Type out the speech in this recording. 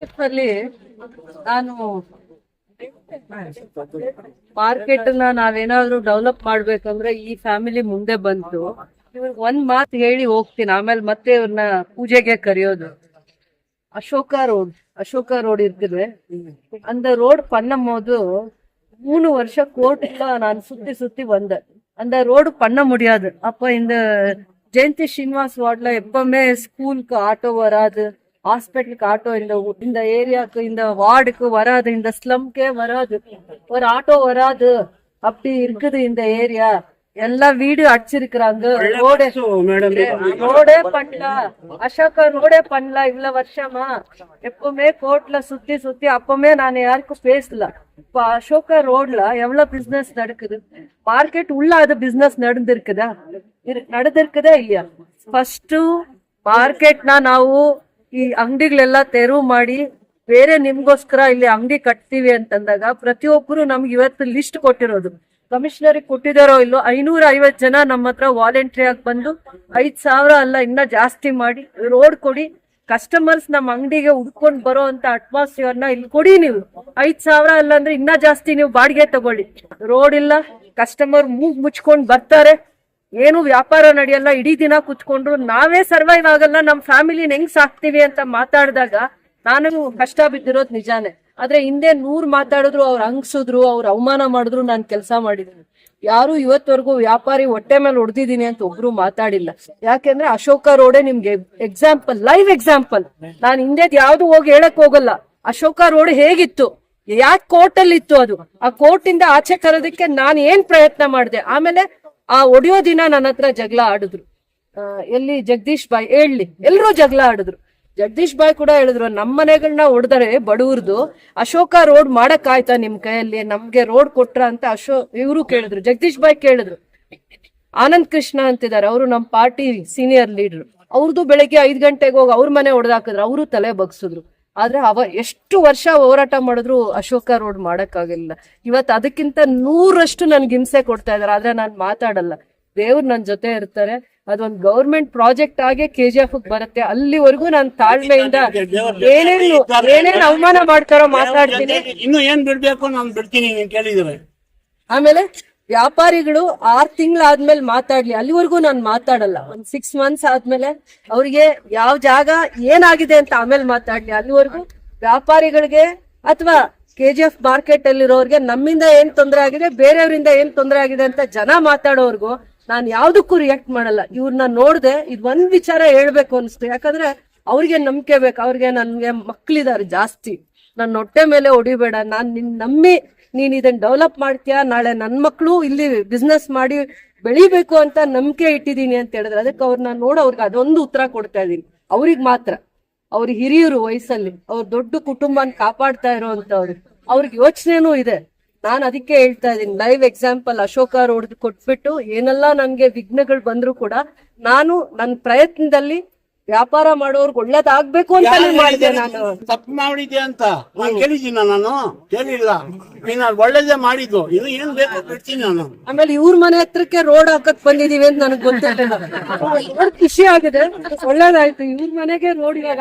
ಅಲ್ಲಿ ನಾನು ಮಾರ್ಕೆಟ್ ನಾವೇನಾದ್ರೂ ಡೆವಲಪ್ ಮಾಡ್ಬೇಕಂದ್ರೆ ಈ ಫ್ಯಾಮಿಲಿ ಮುಂದೆ ಬಂತು. ಇವ್ರಿಗೆ ಒಂದ್ ಮಾತು ಹೇಳಿ ಹೋಗ್ತೀನಿ, ಆಮೇಲೆ ಮತ್ತೆ ಇವ್ರನ್ನ ಪೂಜೆಗೆ ಕರೆಯೋದು. அசோகா ரோடு இருக்குது. அந்த ரோடு பண்ணும் போது 3 வருஷம் கோர்ட்ல நான் சுத்தி வந்தேன். அந்த ரோடு பண்ண முடியாது. அப்ப இந்த ஜெயந்தி ஸ்ரீனிவாஸ் வார்டுல எப்பவுமே ஸ்கூலுக்கு ஆட்டோ வராது, ஹாஸ்பிட்டலுக்கு ஆட்டோ இந்த ஏரியாவுக்கு இந்த வார்டுக்கு வராது, இந்த ஸ்லம்கே வராது, ஒரு ஆட்டோ வராது. அப்படி இருக்குது இந்த ஏரியா. எல்லாம் வீடு அடிச்சிருக்கிறாங்க. ரோடே பண்ணல, அசோகா ரோடே பண்ணல இவ்வளவு வருஷமா. எப்பவுமே கோர்ட்ல சுத்தி அப்பவுமே நான் யாருக்கும் பேசல. இப்ப அசோகா ரோட்ல எவ்வளவு பிசினஸ் நடக்குது, மார்க்கெட் உள்ள அது பிசினஸ் நடந்திருக்குதா இல்லையா? ಫಸ್ಟ್ ಮಾರ್ಕೆಟ್ ನಾವು ಈ ಅಂಗಡಿಗಳೆಲ್ಲ ತೆರವು ಮಾಡಿ ಬೇರೆ ನಿಮ್ಗೋಸ್ಕರ ಇಲ್ಲಿ ಅಂಗಡಿ ಕಟ್ತೀವಿ ಅಂತಂದಾಗ ಪ್ರತಿಯೊಬ್ಬರು ನಮ್ಗೆ ಇವತ್ತು ಲಿಸ್ಟ್ ಕೊಟ್ಟಿರೋದು, ಕಮಿಷನರಿಗೆ ಕೊಟ್ಟಿದಾರೋ ಇಲ್ಲೋ, 550 ಜನ ನಮ್ಮ ಹತ್ರ ವಾಲಂಟ್ರಿ ಆಗಿ ಬಂದು 5,000 ಅಲ್ಲ ಇನ್ನ ಜಾಸ್ತಿ ಮಾಡಿ ರೋಡ್ ಕೊಡಿ, ಕಸ್ಟಮರ್ಸ್ ನಮ್ಮ ಅಂಗಡಿಗೆ ಹುಡ್ಕೊಂಡ್ ಬರೋ ಅಂತ ಅಟ್ಮಾಸ್ಫಿಯರ್ ನ ಇಲ್ಲಿ ಕೊಡಿ. ನೀವು 5,000 ಅಲ್ಲ ಅಂದ್ರೆ ಇನ್ನ ಜಾಸ್ತಿ ನೀವು ಬಾಡಿಗೆ ತಗೊಳ್ಳಿ. ರೋಡ್ ಇಲ್ಲ, ಕಸ್ಟಮರ್ ಮೂಗ್ ಮುಚ್ಕೊಂಡ್ ಬರ್ತಾರೆ, ಏನು ವ್ಯಾಪಾರ ನಡೆಯಲ್ಲ, ಇಡೀ ದಿನ ಕುತ್ಕೊಂಡ್ರು ನಾವೇ ಸರ್ವೈವ್ ಆಗಲ್ಲ, ನಮ್ ಫ್ಯಾಮಿಲಿನ ಹೆಂಗ್ ಸಾಕ್ತಿವಿ ಅಂತ ಮಾತಾಡಿದಾಗ ನಾನು ಕಷ್ಟ ಬಿದ್ದಿರೋದು ನಿಜಾನೇ. ಆದ್ರೆ ಹಿಂದೆ 100 ಮಾತಾಡಿದ್ರು, ಅವ್ರು ಹಂಗ್ಸಿದ್ರು, ಅವ್ರು ಅವಮಾನ ಮಾಡಿದ್ರು, ನಾನ್ ಕೆಲಸ ಮಾಡಿದ್ದೀನಿ. ಯಾರು ಇವತ್ತವರೆಗೂ ವ್ಯಾಪಾರಿ ಹೊಟ್ಟೆ ಮೇಲೆ ಹೊಡೆದಿದ್ದೀನಿ ಅಂತ ಒಬ್ರು ಮಾತಾಡಿಲ್ಲ. ಯಾಕೆಂದ್ರೆ ಅಶೋಕ ರೋಡೇ ನಿಮ್ಗೆ ಎಕ್ಸಾಂಪಲ್, ಲೈವ್ ಎಕ್ಸಾಂಪಲ್. ನಾನ್ ಹಿಂದೆ ಯಾವ್ದು ಹೋಗಿ ಹೇಳಕ್ ಹೋಗಲ್ಲ. ಅಶೋಕ ರೋಡ್ ಹೇಗಿತ್ತು, ಯಾಕೆ ಕೋರ್ಟ್ ಅಲ್ಲಿ ಇತ್ತು, ಅದು ಆ ಕೋರ್ಟ್ ಇಂದ ಆಚೆ ತರೋದಕ್ಕೆ ನಾನು ಏನ್ ಪ್ರಯತ್ನ ಮಾಡಿದೆ. ಆಮೇಲೆ ಆ ಒಡೆಯೋ ದಿನ ನನ್ನ ಹತ್ರ ಜಗಳ ಆಡಿದ್ರು. ಎಲ್ಲಿ ಜಗದೀಶ್ ಬಾಯ್ ಹೇಳಿ, ಎಲ್ರೂ ಜಗಳ ಆಡಿದ್ರು. ಜಗದೀಶ್ ಬಾಯ್ ಕೂಡ ಹೇಳಿದ್ರು, ನಮ್ಮ ಮನೆಗಳನ್ನ ಹೊಡೆದರೆ ಬಡವ್ರದು ಅಶೋಕ ರೋಡ್ ಮಾಡಕ್ ಆಯ್ತಾ ನಿಮ್ ಕೈಯಲ್ಲಿ, ನಮ್ಗೆ ರೋಡ್ ಕೊಟ್ರ ಅಂತ ಇವರು ಕೇಳಿದ್ರು, ಜಗದೀಶ್ ಬಾಯ್ ಕೇಳಿದ್ರು. ಆನಂದ್ ಕೃಷ್ಣ ಅಂತಿದ್ದಾರೆ, ಅವರು ನಮ್ ಪಾರ್ಟಿ ಸೀನಿಯರ್ ಲೀಡರ್. ಅವ್ರದ್ದು ಬೆಳಗ್ಗೆ 5 ಗಂಟೆಗೆ ಹೋಗಿ ಅವ್ರ ಮನೆ ಹೊಡೆದಾಕಿದ್ರು, ಅವರು ತಲೆ ಬಗ್ಸಿದ್ರು. ಆದ್ರೆ ಎಷ್ಟು ವರ್ಷ ಹೋರಾಟ ಮಾಡಿದ್ರು ಅಶೋಕ ರೋಡ್ ಮಾಡಕ್ ಆಗಿಲ್ಲ. ಇವತ್ತು ಅದಕ್ಕಿಂತ 100ರಷ್ಟು ನನ್ಗೆ ಹಿಂಸೆ ಕೊಡ್ತಾ ಇದಾರೆ. ಆದ್ರೆ ನಾನ್ ಮಾತಾಡಲ್ಲ, ದೇವ್ರು ನನ್ ಜೊತೆ ಇರ್ತಾರೆ. ಅದೊಂದ್ ಗೌರ್ಮೆಂಟ್ ಪ್ರಾಜೆಕ್ಟ್ ಆಗಿ KGF ಬರುತ್ತೆ, ಅಲ್ಲಿವರೆಗೂ ನಾನು ತಾಳ್ಮೆಯಿಂದ ಏನೇನು ಅವಮಾನ ಮಾಡ್ತಾರೋ ಮಾತಾಡ್ತೀನಿ. ಇನ್ನು ಏನ್ ಬಿಡ್ಬೇಕು ನಾನು ಬಿಡ್ತೀನಿ ಕೇಳಿದ್ರೆ. ಆಮೇಲೆ ವ್ಯಾಪಾರಿಗಳು 6 ತಿಂಗಳಾದ್ಮೇಲೆ ಮಾತಾಡ್ಲಿ, ಅಲ್ಲಿವರೆಗೂ ನಾನು ಮಾತಾಡಲ್ಲ. ಒಂದ್ 6 ಮಂತ್ಸ್ ಆದ್ಮೇಲೆ ಅವ್ರಿಗೆ ಯಾವ ಜಾಗ ಏನಾಗಿದೆ ಅಂತ ಆಮೇಲೆ ಮಾತಾಡ್ಲಿ. ಅಲ್ಲಿವರೆಗೂ ವ್ಯಾಪಾರಿಗಳಿಗೆ ಅಥವಾ KGF ಮಾರ್ಕೆಟ್ ಅಲ್ಲಿರೋರ್ಗೆ ನಮ್ಮಿಂದ ಏನ್ ತೊಂದರೆ ಆಗಿದೆ, ಬೇರೆಯವರಿಂದ ಏನ್ ತೊಂದರೆ ಆಗಿದೆ ಅಂತ ಜನ ಮಾತಾಡೋರ್ಗು ನಾನ್ ಯಾವ್ದಕ್ಕೂ ರಿಯಾಕ್ಟ್ ಮಾಡಲ್ಲ. ಇವ್ರನ್ನ ನೋಡ್ದೆ ಇದು ಒಂದ್ ವಿಚಾರ ಹೇಳ್ಬೇಕು ಅನ್ಸ್ತು. ಯಾಕಂದ್ರೆ ಅವ್ರಿಗೆ ನಂಬಿಕೆ ಬೇಕು. ಅವ್ರಿಗೆ ನನ್ಗೆ ಮಕ್ಳಿದಾರೆ ಜಾಸ್ತಿ, ನನ್ನ ಹೊಟ್ಟೆ ಮೇಲೆ ಹೊಡಿಬೇಡ, ನಾನ್ ನಿನ್ ನಂಬಿ ನೀನ್ ಇದನ್ನ ಡೆವಲಪ್ ಮಾಡ್ತೀಯಾ, ನಾಳೆ ನನ್ ಮಕ್ಳು ಇಲ್ಲಿ ಬಿಸ್ನೆಸ್ ಮಾಡಿ ಬೆಳಿಬೇಕು ಅಂತ ನಂಬಿಕೆ ಇಟ್ಟಿದೀನಿ ಅಂತ ಹೇಳಿದ್ರೆ ಅದಕ್ಕೆ ಅವ್ರನ್ನ ನೋಡ್ ಅವ್ರಿಗೆ ಅದೊಂದು ಉತ್ತರ ಕೊಡ್ತಾ ಇದೀನಿ. ಅವ್ರಿಗೆ ಮಾತ್ರ, ಅವ್ರ ಹಿರಿಯರು ವಯಸ್ಸಲ್ಲಿ, ಅವ್ರ ದೊಡ್ಡ ಕುಟುಂಬನ ಕಾಪಾಡ್ತಾ ಇರೋಂಥವ್ರು, ಅವ್ರಿಗೆ ಯೋಚನೆನೂ ಇದೆ. ನಾನ್ ಅದಕ್ಕೆ ಹೇಳ್ತಾ ಇದೀನಿ, ಲೈವ್ ಎಕ್ಸಾಂಪಲ್ ಅಶೋಕ ರೋಡ್ ಕೊಟ್ಬಿಟ್ಟು ಏನೆಲ್ಲ ನನ್ಗೆ ವಿಘ್ನಗಳು ಬಂದ್ರು ಕೂಡ ನಾನು ನನ್ನ ಪ್ರಯತ್ನದಲ್ಲಿ ವ್ಯಾಪಾರ ಮಾಡೋರ್ಗೆ ಒಳ್ಳೇದಾಗ್ಬೇಕು ಅಂತ ಮಾಡಿದೆ. ನಾನು ತಪ್ಪು ಮಾಡಿದ್ದೆ ಅಂತ ಕೇಳಿದ್ದೀನಿ, ನಾನು ಕೇಳಿಲ್ಲ. ನೀನು ಒಳ್ಳೇದೇ ಮಾಡಿದ್ದು, ಇದು ಏನ್ ಬೇಕು ಬಿಡ್ತೀನಿ ನಾನು. ಆಮೇಲೆ ಇವ್ರ ಮನೆ ಹತ್ರಕ್ಕೆ ರೋಡ್ ಹಾಕಕ್ ಬಂದಿದೀವಿ ಅಂತ ನನಗೆ ಗೊತ್ತಿಲ್ಲ. ಖುಷಿ ಆಗಿದೆ, ಒಳ್ಳೇದಾಯ್ತು. ಇವ್ರ ಮನೆಗೆ ರೋಡ್ ಇವಾಗ